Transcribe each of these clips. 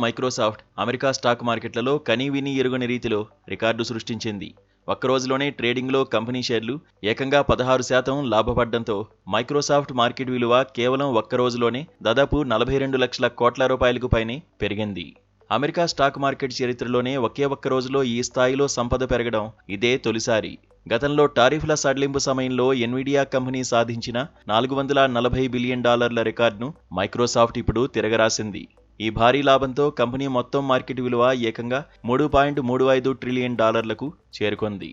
Microsoft America stock మార్కెట్లలో కనీవినీ ఎరుగని రీతిలో రికార్డు సృష్టించింది. ఒక్కరోజులోనే ట్రేడింగ్లో కంపెనీ షేర్లు ఏకంగా 16% లాభపడడంతో మైక్రోసాఫ్ట్ మార్కెట్ విలువ కేవలం ఒక్కరోజులోనే దాదాపు 42 లక్షల కోట్ల రూపాయలకు పైనే పెరిగింది. అమెరికా స్టాక్ మార్కెట్ చరిత్రలోనే ఒకే ఒక్క రోజులో ఈ స్థాయిలో సంపద పెరగడం ఇదే తొలిసారి. గతంలో టారిఫ్ల సడలింపు సమయంలో ఎన్విడియా కంపెనీ సాధించిన $440 బిలియన్ రికార్డును మైక్రోసాఫ్ట్ ఇప్పుడు తిరగరాసింది. ఈ భారీ లాభంతో కంపెనీ మొత్తం మార్కెట్ విలువ ఏకంగా $3.35 ట్రిలియన్ చేరుకుంది.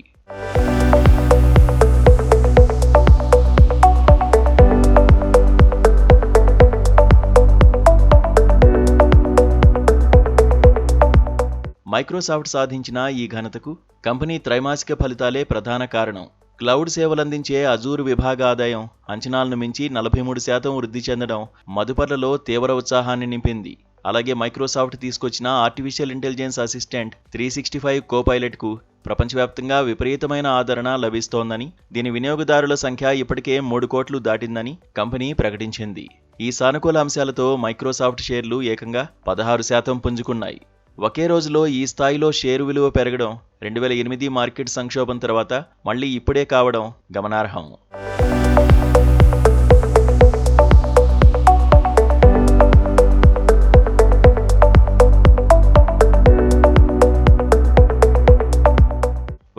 మైక్రోసాఫ్ట్ సాధించిన ఈ ఘనతకు కంపెనీ త్రైమాసిక ఫలితాలే ప్రధాన కారణం. క్లౌడ్ సేవలందించే అజూర్ విభాగ ఆదాయం అంచనాలను మించి 43% వృద్ధి చెందడం మదుపర్లలో తీవ్ర ఉత్సాహాన్ని నింపింది. అలాగే మైక్రోసాఫ్ట్ తీసుకొచ్చిన ఆర్టిఫిషియల్ ఇంటెలిజెన్స్ అసిస్టెంట్ 365 కోపైలట్కు ప్రపంచవ్యాప్తంగా విపరీతమైన ఆదరణ లభిస్తోందని, దీని వినియోగదారుల సంఖ్య ఇప్పటికే 3 కోట్లు దాటిందని కంపెనీ ప్రకటించింది. ఈ సానుకూల అంశాలతో మైక్రోసాఫ్ట్ షేర్లు ఏకంగా 16% పుంజుకున్నాయి. ఒకే రోజులో ఈ స్థాయిలో షేరు విలువ పెరగడం 2008 మార్కెట్ సంక్షోభం తర్వాత మళ్లీ ఇప్పుడే కావడం గమనార్హం.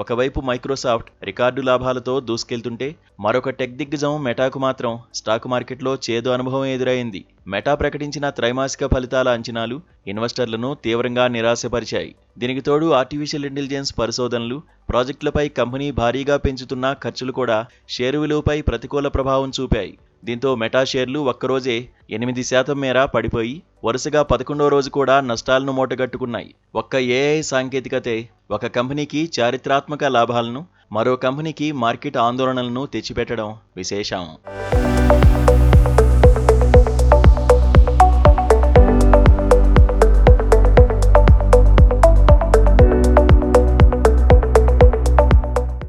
ఒకవైపు మైక్రోసాఫ్ట్ రికార్డు లాభాలతో దూసుకెళ్తుంటే మరొక టెక్ దిగ్గజం మెటాకు మాత్రం స్టాక్ మార్కెట్లో చేదు అనుభవం ఎదురైంది. మెటా ప్రకటించిన త్రైమాసిక ఫలితాల అంచనాలు ఇన్వెస్టర్లను తీవ్రంగా నిరాశపరిచాయి. దీనికి తోడు ఆర్టిఫిషియల్ ఇంటెలిజెన్స్ పరిశోధనలు, ప్రాజెక్టులపై కంపెనీ భారీగా పెంచుతున్న ఖర్చులు కూడా షేరు విలువపై ప్రతికూల ప్రభావం చూపాయి. దీంతో మెటా షేర్లు ఒక్కరోజే 8% మేర పడిపోయి వరుసగా 11వ రోజు కూడా నష్టాలను మూటగట్టుకున్నాయి. ఒక్క ఏఐ సాంకేతికతే ఒక కంపెనీకి చారిత్రాత్మక లాభాలను, మరో కంపెనీకి మార్కెట్ ఆందోళనలను తెచ్చిపెట్టడం విశేషం.